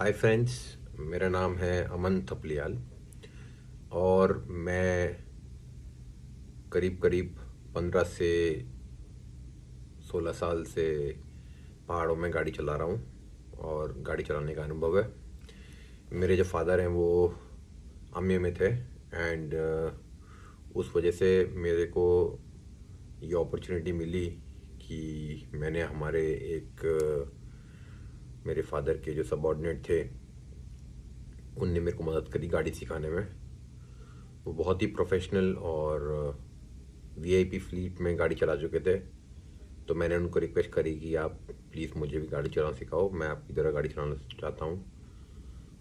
Hi friends, मेरा नाम है अमन थपलियाल और मैं करीब करीब 15 से 16 साल से पहाड़ों में गाड़ी चला रहा हूँ और गाड़ी चलाने का अनुभव है। मेरे जो फादर हैं वो आर्मी में थे एंड उस वजह से मेरे को ये अपॉर्चुनिटी मिली कि मैंने हमारे एक मेरे फादर के जो सबऑर्डिनेट थे उनने मेरे को मदद करी गाड़ी सिखाने में। वो बहुत ही प्रोफेशनल और वीआईपी फ्लीट में गाड़ी चला चुके थे, तो मैंने उनको रिक्वेस्ट करी कि आप प्लीज़ मुझे भी गाड़ी चलाना सिखाओ, मैं आपकी तरह गाड़ी चलाना चाहता हूँ।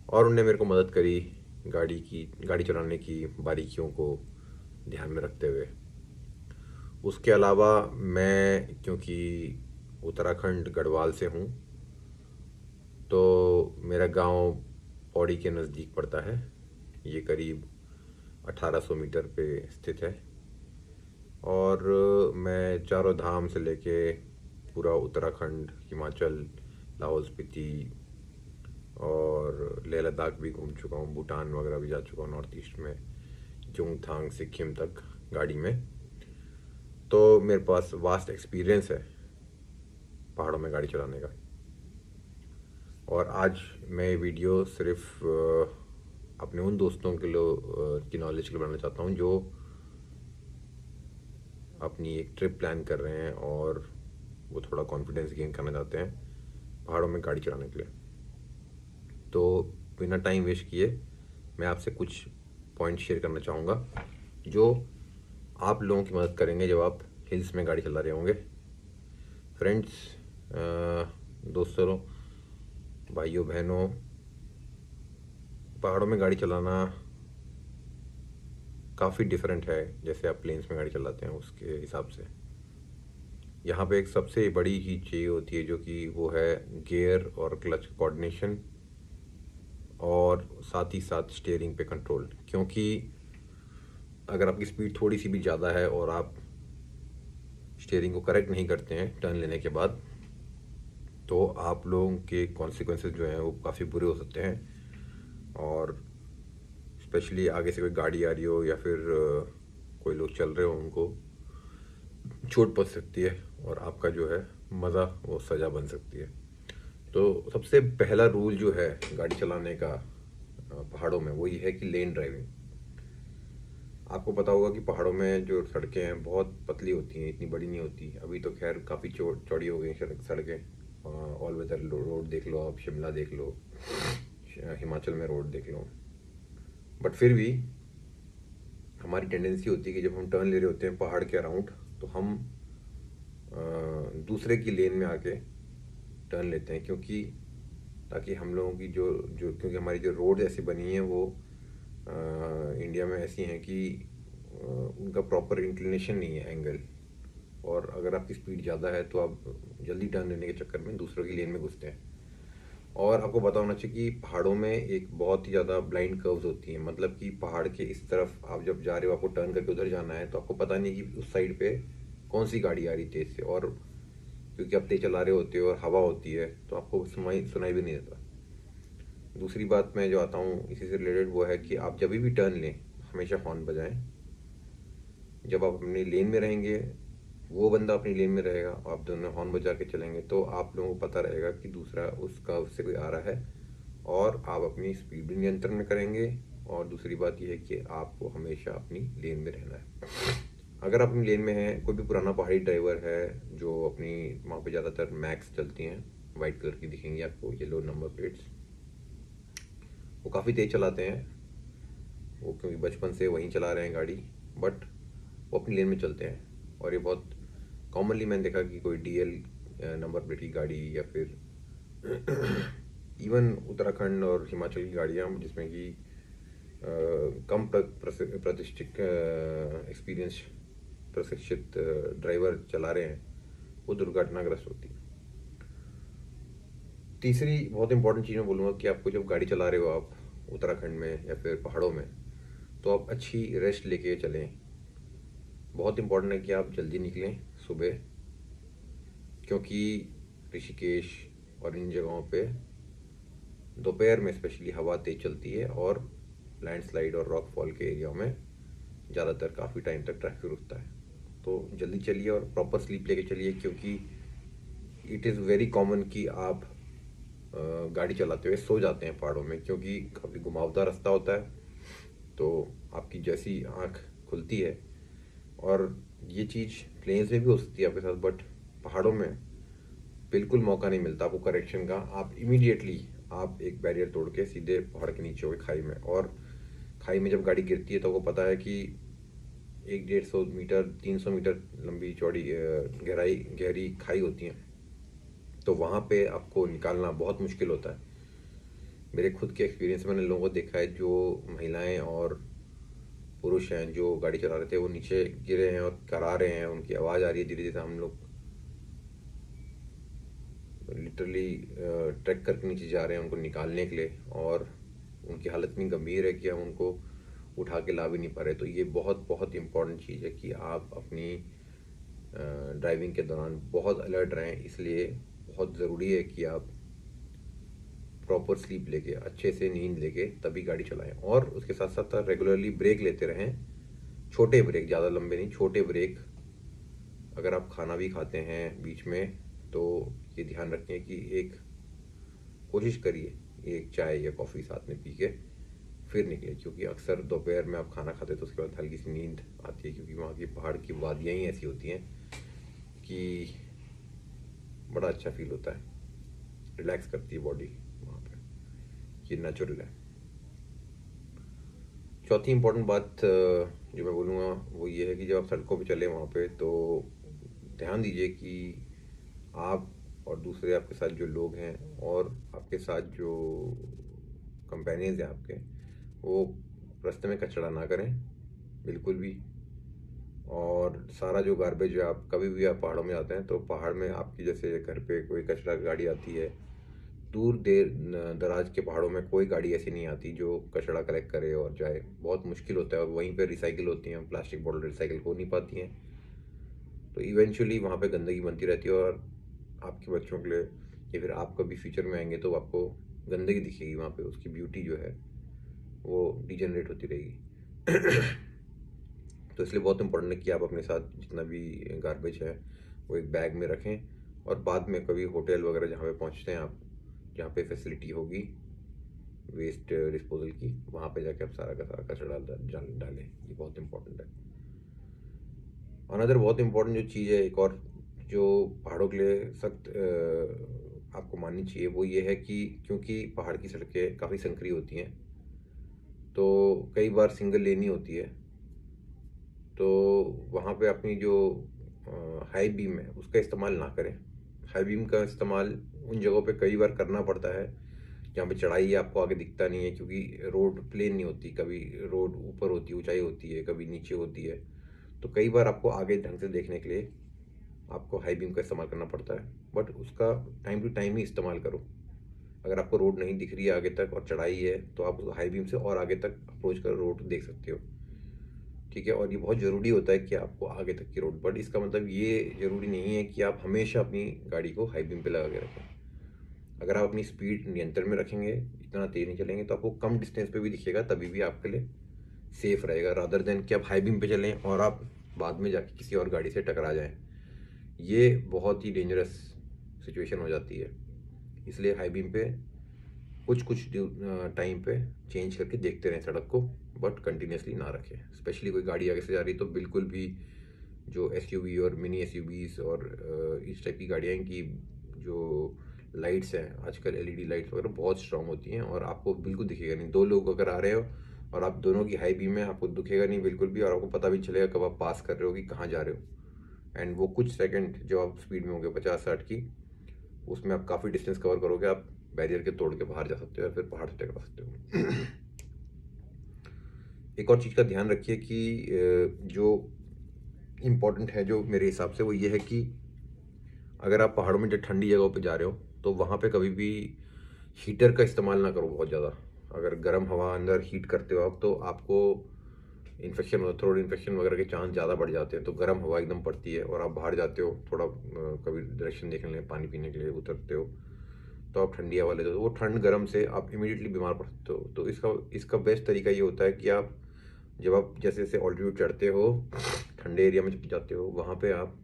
और उनने मेरे को मदद करी गाड़ी चलाने की बारीकियों को ध्यान में रखते हुए। उसके अलावा मैं क्योंकि उत्तराखंड गढ़वाल से हूँ, तो मेरा गांव पौड़ी के नज़दीक पड़ता है। ये करीब 1800 मीटर पे स्थित है और मैं चारों धाम से लेके पूरा उत्तराखंड, हिमाचल, लाहौल स्पीति और लेह लद्दाख भी घूम चुका हूँ, भूटान वगैरह भी जा चुका हूँ, नॉर्थ ईस्ट में चुंगथांग सिक्किम तक गाड़ी में। तो मेरे पास वास्ट एक्सपीरियंस है पहाड़ों में गाड़ी चलाने का। और आज मैं ये वीडियो सिर्फ अपने उन दोस्तों के लिए की नॉलेज के लिए बनाना चाहता हूँ जो अपनी एक ट्रिप प्लान कर रहे हैं और वो थोड़ा कॉन्फिडेंस गेन करना चाहते हैं पहाड़ों में गाड़ी चलाने के लिए। तो बिना टाइम वेस्ट किए मैं आपसे कुछ पॉइंट शेयर करना चाहूँगा जो आप लोगों की मदद करेंगे जब आप हिल्स में गाड़ी चला रहे होंगे। फ्रेंड्स, दोस्तों, भाइयों बहनों, पहाड़ों में गाड़ी चलाना काफ़ी डिफरेंट है जैसे आप प्लेन्स में गाड़ी चलाते हैं उसके हिसाब से। यहाँ पे एक सबसे बड़ी ही चीज़ होती है जो कि वो है गियर और क्लच कोऑर्डिनेशन और साथ ही साथ स्टीयरिंग पे कंट्रोल। क्योंकि अगर आपकी स्पीड थोड़ी सी भी ज़्यादा है और आप स्टीयरिंग को करेक्ट नहीं करते हैं टर्न लेने के बाद, तो आप लोगों के कॉन्सिक्वेंसेस जो हैं वो काफ़ी बुरे हो सकते हैं। और स्पेशली आगे से कोई गाड़ी आ रही हो या फिर कोई लोग चल रहे हो, उनको चोट पहुंच सकती है और आपका जो है मज़ा वो सज़ा बन सकती है। तो सबसे पहला रूल जो है गाड़ी चलाने का पहाड़ों में वो ये है कि लेन ड्राइविंग। आपको पता होगा कि पहाड़ों में जो सड़कें हैं बहुत पतली होती हैं, इतनी बड़ी नहीं होती। अभी तो खैर काफ़ी चौड़ी हो गई सड़कें। ऑल वेदर रोड देख लो, आप शिमला देख लो, हिमाचल में रोड देख लो। बट फिर भी हमारी टेंडेंसी होती है कि जब हम टर्न ले रहे होते हैं पहाड़ के अराउंड, तो हम दूसरे की लेन में आके टर्न लेते हैं, क्योंकि ताकि हम लोगों की जो जो क्योंकि हमारी जो रोड ऐसी बनी है वो इंडिया में ऐसी हैं कि उनका प्रॉपर इंक्लिनेशन नहीं है, एंगल। और अगर आपकी स्पीड ज़्यादा है तो आप जल्दी टर्न लेने के चक्कर में दूसरों की लेन में घुसते हैं। और आपको पता होना चाहिए कि पहाड़ों में एक बहुत ही ज़्यादा ब्लाइंड कर्व्स होती हैं। मतलब कि पहाड़ के इस तरफ आप जब जा रहे हो, आपको टर्न करके उधर जाना है, तो आपको पता नहीं कि उस साइड पे कौन सी गाड़ी आ रही तेज़ से। और क्योंकि आप तेज चला रहे होते हो और हवा होती है तो आपको सुनाई भी नहीं देता। दूसरी बात मैं जो आता हूँ इसी से रिलेटेड वो है कि आप जब भी टर्न लें हमेशा हॉर्न बजाएं। जब आप अपनी लेन में रहेंगे, वो बंदा अपनी लेन में रहेगा, आप दोनों हॉर्न बजा के चलेंगे, तो आप लोगों को पता रहेगा कि दूसरा उससे कोई आ रहा है और आप अपनी स्पीड भी नियंत्रण में करेंगे। और दूसरी बात यह है कि आपको हमेशा अपनी लेन में रहना है। अगर आप अपनी लेन में हैं, कोई भी पुराना पहाड़ी ड्राइवर है जो अपनी वहाँ पे ज़्यादातर मैक्स चलती हैं, वाइट कलर की दिखेंगी आपको, येलो नंबर प्लेट्स, वो काफ़ी तेज़ चलाते हैं। वो क्योंकि बचपन से वहीं चला रहे हैं गाड़ी, बट वो अपनी लेन में चलते हैं। और ये बहुत कॉमनली मैंने देखा कि कोई डीएल नंबर प्लेट की गाड़ी या फिर इवन उत्तराखंड और हिमाचल की गाड़ियाँ जिसमें कि कम प्रतिष्ठित एक्सपीरियंस प्रशिक्षित ड्राइवर चला रहे हैं, वो दुर्घटनाग्रस्त होती है। तीसरी बहुत इंपॉर्टेंट चीज़ मैं बोलूँगा कि आपको जब गाड़ी चला रहे हो आप उत्तराखंड में या फिर पहाड़ों में, तो आप अच्छी रेस्ट लेके चलें। बहुत इंपॉर्टेंट है कि आप जल्दी निकलें सुबह, क्योंकि ऋषिकेश और इन जगहों पे दोपहर में स्पेशली हवा तेज चलती है और लैंडस्लाइड और रॉक फॉल के एरिया में ज़्यादातर काफ़ी टाइम तक ट्रैफिक रुकता है। तो जल्दी चलिए और प्रॉपर स्लीप लेके चलिए, क्योंकि इट इज़ वेरी कॉमन कि आप गाड़ी चलाते हुए सो जाते हैं पहाड़ों में, क्योंकि काफ़ी घुमावदार रास्ता होता है। तो आपकी जैसी आँख खुलती है, और ये चीज़ प्लेन्स में भी हो सकती है आपके साथ, बट पहाड़ों में बिल्कुल मौका नहीं मिलता आपको करेक्शन का। आप इमीडिएटली आप एक बैरियर तोड़ के सीधे पहाड़ के नीचे हो गए खाई में, और खाई में जब गाड़ी गिरती है तो आपको पता है कि 150 मीटर 300 मीटर लंबी चौड़ी गहरी खाई होती है। तो वहाँ पे आपको निकालना बहुत मुश्किल होता है। मेरे खुद के एक्सपीरियंस में मैंने लोगों को देखा है, जो महिलाएं और पुरुष हैं जो गाड़ी चला रहे थे, वो नीचे गिरे हैं और करा रहे हैं, उनकी आवाज़ आ रही है धीरे धीरे। हम लोग लिटरली ट्रैक करके नीचे जा रहे हैं उनको निकालने के लिए, और उनकी हालत इतनी गंभीर है कि हम उनको उठा के ला भी नहीं पा रहे। तो ये बहुत बहुत इम्पोर्टेंट चीज़ है कि आप अपनी ड्राइविंग के दौरान बहुत अलर्ट रहें। इसलिए बहुत ज़रूरी है कि आप प्रॉपर स्लीप लेके, अच्छे से नींद लेके तभी गाड़ी चलाएं, और उसके साथ साथ रेगुलरली ब्रेक लेते रहें। छोटे ब्रेक, ज़्यादा लंबे नहीं, छोटे ब्रेक। अगर आप खाना भी खाते हैं बीच में तो ये ध्यान रखें कि एक कोशिश करिए एक चाय या कॉफ़ी साथ में पी के फिर निकले, क्योंकि अक्सर दोपहर में आप खाना खाते हैं तो उसके बाद हल्की सी नींद आती है, क्योंकि वहाँ की पहाड़ की वादियाँ ही ऐसी होती हैं कि बड़ा अच्छा फील होता है, रिलैक्स करती है बॉडी वहाँ पे, ये नेचुरल है। चौथी इम्पोर्टेंट बात जो मैं बोलूँगा वो ये है कि जब आप सड़कों पे चले वहाँ पे, तो ध्यान दीजिए कि आप और दूसरे आपके साथ जो लोग हैं और आपके साथ जो कंपेनियंस हैं आपके, वो रास्ते में कचरा ना करें बिल्कुल भी। और सारा जो गार्बेज है, आप कभी भी आप पहाड़ों में जाते हैं तो पहाड़ में आपकी जैसे घर पे कोई कचरा गाड़ी आती है, दूर दराज के पहाड़ों में कोई गाड़ी ऐसी नहीं आती जो कचरा कलेक्ट करे और जाए। बहुत मुश्किल होता है, और वहीं पे रिसाइकिल होती हैं, प्लास्टिक बॉटल रिसाइकिल हो नहीं पाती हैं, तो इवेंचुअली वहाँ पे गंदगी बनती रहती है। और आपके बच्चों के लिए या फिर आप कभी फ्यूचर में आएंगे तो आपको गंदगी दिखेगी वहाँ पे, उसकी ब्यूटी जो है वो डिजेनरेट होती रहेगी। तो इसलिए बहुत इंपॉर्टेंट है कि आप अपने साथ जितना भी गार्बेज है वो एक बैग में रखें, और बाद में कभी होटल वगैरह जहाँ पे पहुँचते हैं आप, जहाँ पे फैसिलिटी होगी वेस्ट डिस्पोजल की, वहाँ पे जाके आप सारा का सारा कचरा डालें। ये बहुत इंपॉर्टेंट है। अनदर बहुत इंपॉर्टेंट जो चीज़ है, एक और जो पहाड़ों के लिए सख्त आपको माननी चाहिए, वो ये है कि क्योंकि पहाड़ की सड़कें काफ़ी संकरी होती हैं, तो कई बार सिंगल लेन ही होती है, तो वहाँ पे अपनी जो हाई बीम है उसका इस्तेमाल ना करें। हाई बीम का इस्तेमाल उन जगहों पे कई बार करना पड़ता है जहाँ पे चढ़ाई आपको आगे दिखता नहीं है, क्योंकि रोड प्लेन नहीं होती, कभी रोड ऊपर होती है, ऊंचाई होती है, कभी नीचे होती है। तो कई बार आपको आगे ढंग से देखने के लिए आपको हाई बीम का इस्तेमाल करना पड़ता है, बट उसका टाइम टू टाइम ही इस्तेमाल करो। अगर आपको रोड नहीं दिख रही है आगे तक और चढ़ाई है, तो आप उस हाई बीम से और आगे तक अप्रोच कर रोड देख सकते हो, ठीक है। और ये बहुत ज़रूरी होता है कि आपको आगे तक की रोड, बट इसका मतलब ये ज़रूरी नहीं है कि आप हमेशा अपनी गाड़ी को हाई बीम पे लगा के रखें। अगर आप अपनी स्पीड नियंत्रण में रखेंगे, इतना तेज नहीं चलेंगे, तो आपको कम डिस्टेंस पे भी दिखेगा, तभी भी आपके लिए सेफ रहेगा, रादर देन कि आप हाई बीम पे चलें और आप बाद में जाके किसी और गाड़ी से टकरा जाएं। ये बहुत ही डेंजरस सिचुएशन हो जाती है। इसलिए हाई बीम पे कुछ कुछ टाइम पे चेंज करके देखते रहें सड़क को, बट कंटिन्यूसली ना रखें। स्पेशली कोई गाड़ी आगे से जा रही तो बिल्कुल भी जो एसयूवी और मिनी एसयूवीज और इस टाइप की गाड़ियाँ हैं कि जो लाइट्स हैं आजकल, एलईडी लाइट्स वगैरह बहुत स्ट्रांग होती हैं, और आपको बिल्कुल दिखेगा नहीं। दो लोग अगर आ रहे हो और आप दोनों की हाई बीम में, आपको दिखेगा नहीं बिल्कुल भी, और आपको पता भी चलेगा कब आप पास कर रहे हो कि कहाँ जा रहे हो। एंड वो कुछ सेकंड जो आप स्पीड में होंगे 50-60 की, उसमें आप काफ़ी डिस्टेंस कवर करोगे, आप बैरियर के तोड़ के बाहर जा सकते हो या फिर पहाड़ से टकरा सकते हो। एक और चीज़ का ध्यान रखिए कि जो इम्पोर्टेंट है जो मेरे हिसाब से, वो ये है कि अगर आप पहाड़ों में जो ठंडी जगहों पे जा रहे हो तो वहाँ पे कभी भी हीटर का इस्तेमाल ना करो बहुत ज़्यादा। अगर गर्म हवा अंदर हीट करते हो आप, तो आपको इन्फेक्शन, थ्रोट इन्फेक्शन वगैरह के चांस ज़्यादा बढ़ जाते हैं। तो गर्म हवा एकदम पड़ती है और आप बाहर जाते हो थोड़ा कभी डायरेक्शन देखने के लिए, पानी पीने के लिए उतरते हो, तो आप ठंडी हवा लेते हो तो वो ठंड गर्म से आप इमीडिएटली बीमार पड़ सकते हो। तो इसका इसका बेस्ट तरीका ये होता है कि आप जब आप जैसे जैसे ऑल्टीट्यूड चढ़ते हो, ठंडे एरिया में जब जाते हो, वहाँ पे आप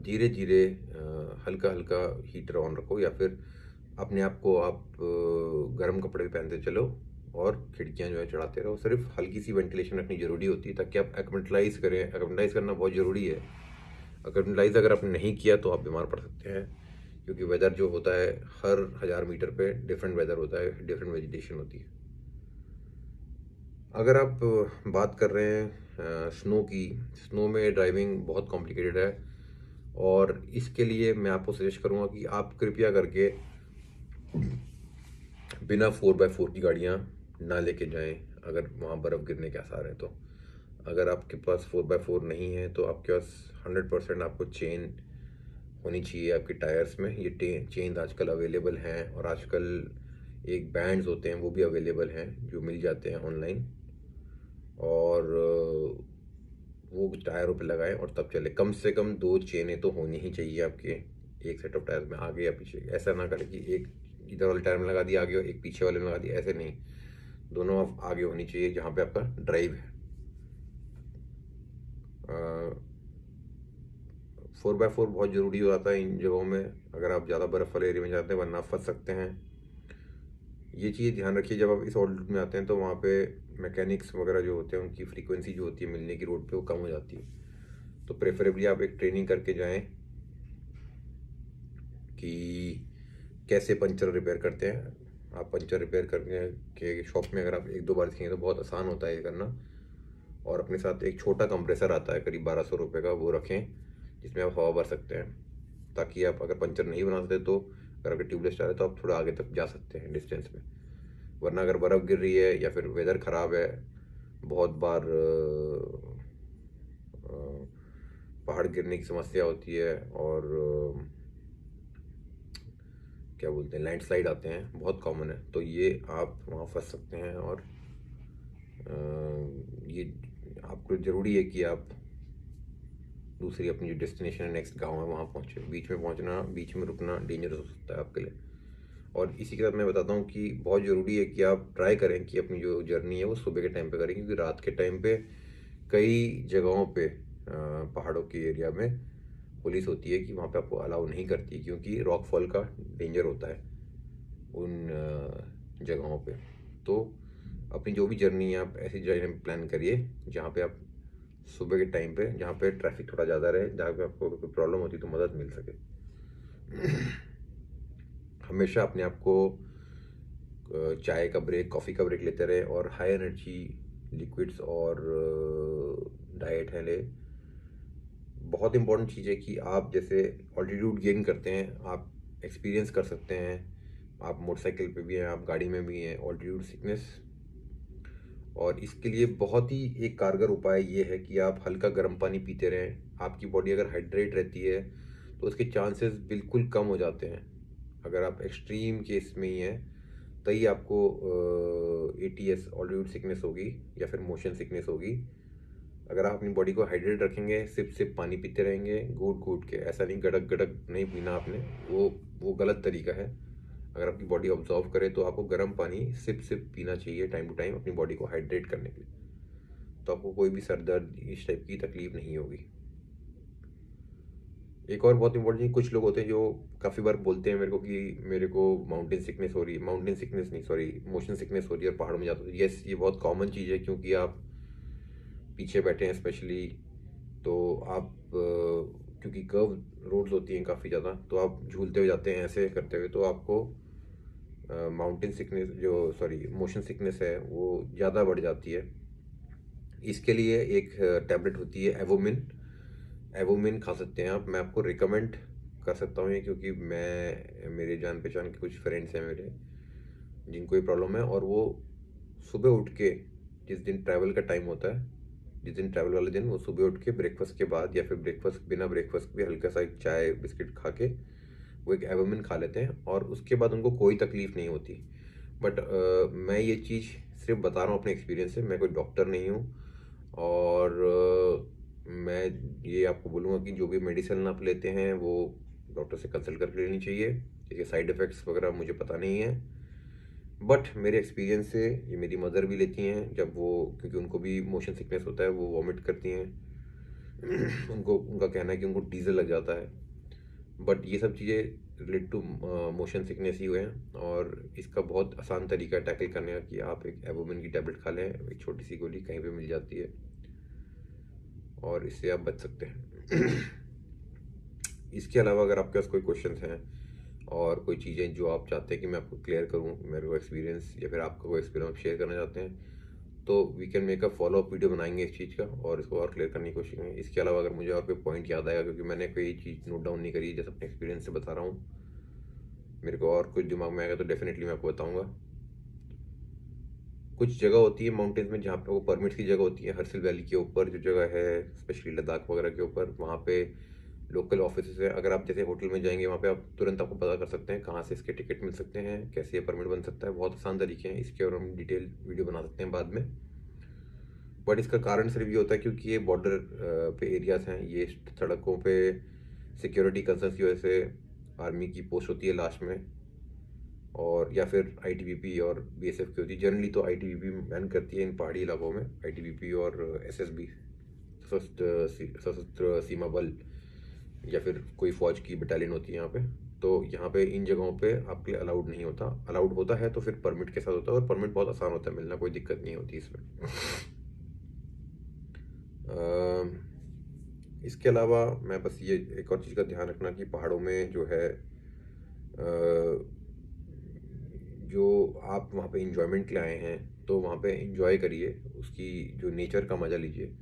धीरे धीरे हल्का हल्का हीटर ऑन रखो, या फिर अपने आप को आप गर्म कपड़े भी पहनते चलो और खिड़कियाँ जो है चढ़ाते रहो। सिर्फ हल्की सी वेंटिलेशन रखनी ज़रूरी होती है ताकि आप एक्मेंटलाइज करें। एक्मेंटलाइज करना बहुत ज़रूरी है। एक्मेंटलाइज अगर आपने नहीं किया तो आप बीमार पड़ सकते हैं, क्योंकि वेदर जो होता है हर 1000 मीटर पे डिफरेंट वेदर होता है, डिफरेंट वेजिटेशन होती है। अगर आप बात कर रहे हैं स्नो की, स्नो में ड्राइविंग बहुत कॉम्प्लिकेटेड है, और इसके लिए मैं आपको सजेस्ट करूंगा कि आप कृपया करके बिना 4x4 की गाड़ियां ना लेके जाएं अगर वहाँ बर्फ़ गिरने के आसार हैं तो। अगर आपके पास 4x4 नहीं है तो आपके पास 100% आपको चेन होनी चाहिए आपके टायर्स में। ये चेन आजकल अवेलेबल हैं, और आजकल एक बैंड्स होते हैं वो भी अवेलेबल हैं जो मिल जाते हैं ऑनलाइन, और वो टायरों पे लगाएं और तब चले। कम से कम 2 चेनें तो होनी ही चाहिए आपके एक सेट ऑफ टायर में, आगे या पीछे। ऐसा ना करें कि एक इधर वाले टायर में लगा दिया आगे और एक पीछे वाले में लगा दिया, ऐसे नहीं। दोनों आगे होनी चाहिए जहाँ पे आपका ड्राइव है। 4x4 बहुत ज़रूरी हो जाता है इन जगहों में अगर आप ज़्यादा बर्फ़ वाले एरिया में जाते हैं, वरना आप फंस सकते हैं। ये चीज़ ध्यान रखिए जब आप इस ऑल्टीट्यूड में आते हैं तो वहाँ पे मैकेनिक्स वगैरह जो होते हैं उनकी फ्रीक्वेंसी जो होती है मिलने की रोड पे वो कम हो जाती है। तो प्रेफरेबली आप एक ट्रेनिंग करके जाएं कि कैसे पंचर रिपेयर करते हैं। आप पंचर रिपेयर करने के शॉप में अगर आप 1-2 बार सीखें तो बहुत आसान होता है ये करना। और अपने साथ एक छोटा कंप्रेसर आता है करीब 1200 रुपये का, वो रखें जिसमें आप हवा भर सकते हैं, ताकि आप अगर पंचर नहीं बना सकते तो अगर आपके ट्यूबलेस टायर है तो आप थोड़ा आगे तक जा सकते हैं डिस्टेंस में। वरना अगर बर्फ़ गिर रही है या फिर वेदर ख़राब है, बहुत बार पहाड़ गिरने की समस्या होती है, और क्या बोलते हैं, लैंडस्लाइड आते हैं, बहुत कॉमन है। तो ये आप वहाँ फंस सकते हैं, और ये आपको ज़रूरी है कि आप दूसरी अपनी जो डेस्टिनेशन है, नेक्स्ट गांव है, वहाँ पहुँचे। बीच में पहुँचना, बीच में रुकना डेंजरस हो सकता है आपके लिए। और इसी के साथ मैं बताता हूँ कि बहुत ज़रूरी है कि आप ट्राई करें कि अपनी जो जर्नी है वो सुबह के टाइम पे करें, क्योंकि रात के टाइम पे कई जगहों पे पहाड़ों के एरिया में पुलिस होती है कि वहाँ पे आपको अलाउ नहीं करती, क्योंकि रॉकफॉल का डेंजर होता है उन जगहों पे। तो अपनी जो भी जर्नी है आप ऐसी जगह प्लान करिए जहाँ पे आप सुबह के टाइम पे, जहाँ पे ट्रैफिक थोड़ा ज़्यादा रहे, जहाँ पे आपको कोई प्रॉब्लम होती तो मदद मिल सके। हमेशा अपने आप को चाय का ब्रेक, कॉफ़ी का ब्रेक लेते रहे, और हाई एनर्जी लिक्विड्स और डाइट है ले। बहुत इंपॉर्टेंट चीज़ है कि आप जैसे ऑल्टीट्यूड गेन करते हैं, आप एक्सपीरियंस कर सकते हैं, आप मोटरसाइकिल पे भी हैं, आप गाड़ी में भी हैं, ऑल्टीट्यूड सिकनेस। और इसके लिए बहुत ही एक कारगर उपाय ये है कि आप हल्का गर्म पानी पीते रहें। आपकी बॉडी अगर हाइड्रेट रहती है तो उसके चांसेस बिल्कुल कम हो जाते हैं। अगर आप एक्सट्रीम केस में ही हैं तभी आपको ATS ऑल्टीट्यूड सिकनेस होगी या फिर मोशन सिकनेस होगी। अगर आप अपनी बॉडी को हाइड्रेट रखेंगे, सिप सिप पानी पीते रहेंगे घूट घूट के, ऐसा नहीं गड़क गड़क नहीं पीना आपने, वो गलत तरीका है। अगर आपकी बॉडी ऑब्जॉर्व करे तो आपको गर्म पानी सिप सिप पीना चाहिए टाइम टू टाइम अपनी बॉडी को हाइड्रेट करने के लिए, तो आपको कोई भी सर दर्द इस टाइप की तकलीफ नहीं होगी। एक और बहुत इंपॉर्टेंट चीज़, कुछ लोग होते हैं जो काफ़ी बार बोलते हैं मेरे को कि मेरे को माउंटेन सिकनेस हो रही है, माउंटेन सिकनेस नहीं सॉरी मोशन सिकनेस हो रही है और पहाड़ में जाते हो। यस, ये बहुत कॉमन चीज़ है, क्योंकि आप पीछे बैठे हैं स्पेशली, तो आप क्योंकि कर्व रोड्स होती हैं काफ़ी ज़्यादा, तो आप झूलते हुए जाते हैं ऐसे करते हुए, तो आपको माउंटेन सिकनेस जो मोशन सिकनेस है वो ज़्यादा बढ़ जाती है। इसके लिए एक टैबलेट होती है एवोमिन खा सकते हैं आप। मैं आपको रिकमेंड कर सकता हूँ ये, क्योंकि मेरे जान पहचान के कुछ फ्रेंड्स हैं मेरे जिनको ये प्रॉब्लम है, और वो सुबह उठ के, जिस दिन ट्रैवल का टाइम होता है, जिस दिन ट्रैवल वाले दिन, वो सुबह उठ के ब्रेकफास्ट के बाद या फिर ब्रेकफास्ट बिना ब्रेकफास्ट भी हल्का सा एक चाय बिस्किट खा के वो एक एवोमिन खा लेते हैं, और उसके बाद उनको कोई तकलीफ नहीं होती। बट मैं ये चीज़ सिर्फ बता रहा हूँ अपने एक्सपीरियंस से, मैं कोई डॉक्टर नहीं हूँ, और मैं ये आपको बोलूँगा कि जो भी मेडिसिन आप लेते हैं वो डॉक्टर से कंसल्ट करके लेनी चाहिए। इसके साइड इफ़ेक्ट्स वगैरह मुझे पता नहीं है, बट मेरे एक्सपीरियंस से ये मेरी मदर भी लेती हैं जब वो, क्योंकि उनको भी मोशन सिकनेस होता है, वो वॉमिट करती हैं। उनको, उनका कहना है कि उनको डीजल लग जाता है, बट ये सब चीज़ें रिलेट टू मोशन सिकनेस ही हुए हैं। और इसका बहुत आसान तरीका है टैकल करने का कि आप एक एवोमिन की टैबलेट खा लें, एक छोटी सी गोली कहीं पे मिल जाती है, और इससे आप बच सकते हैं। इसके अलावा अगर आपके पास कोई क्वेश्चन हैं और कोई चीज़ें जो आप चाहते हैं कि मैं आपको क्लियर करूं, मेरे को एक्सपीरियंस या फिर आपका कोई एक्सपीरियंस शेयर करना चाहते हैं, तो we can make a follow up video बनाएंगे इस चीज़ का और इसको और क्लियर करने की कोशिश करेंगे। इसके अलावा अगर मुझे और कोई पॉइंट याद आएगा, क्योंकि मैंने कोई चीज़ नोट डाउन नहीं करी, जैसे अपने एक्सपीरियंस से बता रहा हूँ, मेरे को और कुछ दिमाग में आएगा तो डेफिनेटली मैं आपको बताऊँगा। कुछ जगह होती है माउंटेन्स में जहाँ पे वो परमिट्स की जगह होती है, हर्सिल वैली के ऊपर जो जगह है, स्पेशली लद्दाख वगैरह के ऊपर, वहाँ पे लोकल ऑफिस है। अगर आप जैसे होटल में जाएंगे, वहाँ पे आप तुरंत आपको पता कर सकते हैं कहाँ से इसके टिकट मिल सकते हैं, कैसे ये परमिट बन सकता है। बहुत आसान तरीके हैं इसके, और हम डिटेल वीडियो बना सकते हैं बाद में। बट इसका कारण सिर्फ ये होता है क्योंकि ये बॉर्डर पे एरियाज हैं, ये सड़कों पे सिक्योरिटी कंसर्न की वजह से आर्मी की पोस्ट होती है लास्ट में, और या फिर आईटीबीपी और बीएसएफ की होती है। जनरली तो आईटीबीपी मैन करती है इन पहाड़ी इलाकों में, आईटीबीपी और एसएसबी, सशस्त्र सीमा बल, या फिर कोई फौज की बटालियन होती है यहाँ पे। तो यहाँ पे इन जगहों पे आपके लिए अलाउड नहीं होता, अलाउड होता है तो फिर परमिट के साथ होता है, और परमिट बहुत आसान होता है मिलना, कोई दिक्कत नहीं होती इसमें। इसके अलावा मैं बस ये एक और चीज़ का ध्यान रखना कि पहाड़ों में जो है जो आप वहाँ पे इंजॉयमेंट के लिए आए हैं तो वहाँ पे इंजॉय करिए, उसकी जो नेचर का मज़ा लीजिए।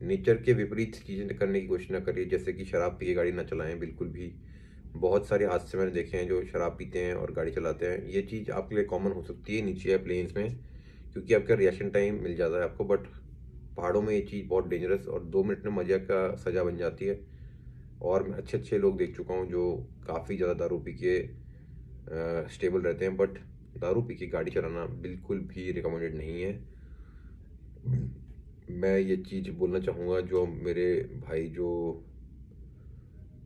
नेचर के विपरीत चीज़ें करने की कोशिश ना करिए, जैसे कि शराब पी के गाड़ी ना चलाएं बिल्कुल भी। बहुत सारे हादसे मैंने देखे हैं जो शराब पीते हैं और गाड़ी चलाते हैं। ये चीज़ आपके लिए कॉमन हो सकती है नीचे या प्लेन्स में, क्योंकि आपका रिएक्शन टाइम मिल जाता है आपको, बट पहाड़ों में ये चीज़ बहुत डेंजरस और 2 मिनट में मज़ा का सज़ा बन जाती है। और मैं अच्छे अच्छे लोग देख चुका हूँ जो काफ़ी ज़्यादा दारू पी के स्टेबल रहते हैं, बट दारू पी के गाड़ी चलाना बिल्कुल भी रिकमेंडेड नहीं है। मैं ये चीज़ बोलना चाहूँगा, जो मेरे भाई जो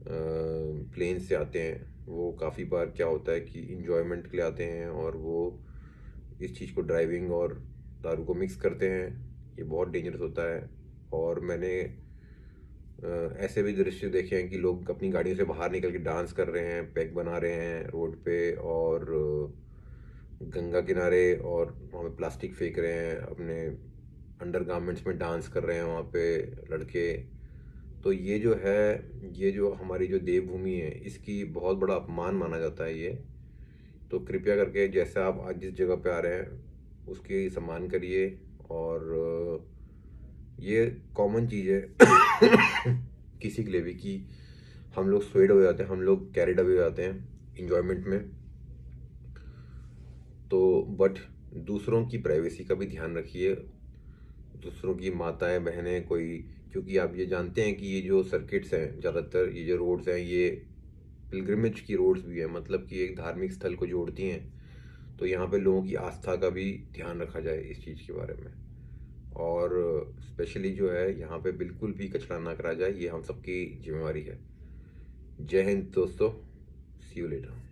प्लेन से आते हैं, वो काफ़ी बार क्या होता है कि इंजॉयमेंट के लिए आते हैं और वो इस चीज़ को ड्राइविंग और दारू को मिक्स करते हैं। ये बहुत डेंजरस होता है। और मैंने ऐसे भी दृश्य देखे हैं कि लोग अपनी गाड़ियों से बाहर निकल के डांस कर रहे हैं, पैक बना रहे हैं रोड पे, और गंगा किनारे, और वहाँ पे प्लास्टिक फेंक रहे हैं, अपने अंडर गारमेंट्स में डांस कर रहे हैं वहाँ पे लड़के। तो ये जो है, ये जो हमारी जो देवभूमि है, इसकी बहुत बड़ा अपमान माना जाता है ये। तो कृपया करके जैसे आप आज जिस जगह पे आ रहे हैं उसकी सम्मान करिए। और ये कॉमन चीज़ है किसी के लिए भी कि हम लोग स्वेड हो जाते हैं, हम लोग कैरिड अवे हो जाते हैं इंजॉयमेंट में। तो बट दूसरों की प्राइवेसी का भी ध्यान रखिए, दूसरों की माताएं बहनें कोई, क्योंकि आप ये जानते हैं कि ये जो सर्किट्स हैं, ज़्यादातर ये जो रोड्स हैं, ये पिलग्रिमेज की रोड्स भी हैं, मतलब कि एक धार्मिक स्थल को जोड़ती हैं। तो यहाँ पे लोगों की आस्था का भी ध्यान रखा जाए इस चीज़ के बारे में। और स्पेशली जो है यहाँ पे बिल्कुल भी कचरा ना करा जाए, ये हम सबकी जिम्मेवारी है। जय हिंद दोस्तों, सी यू लेटर।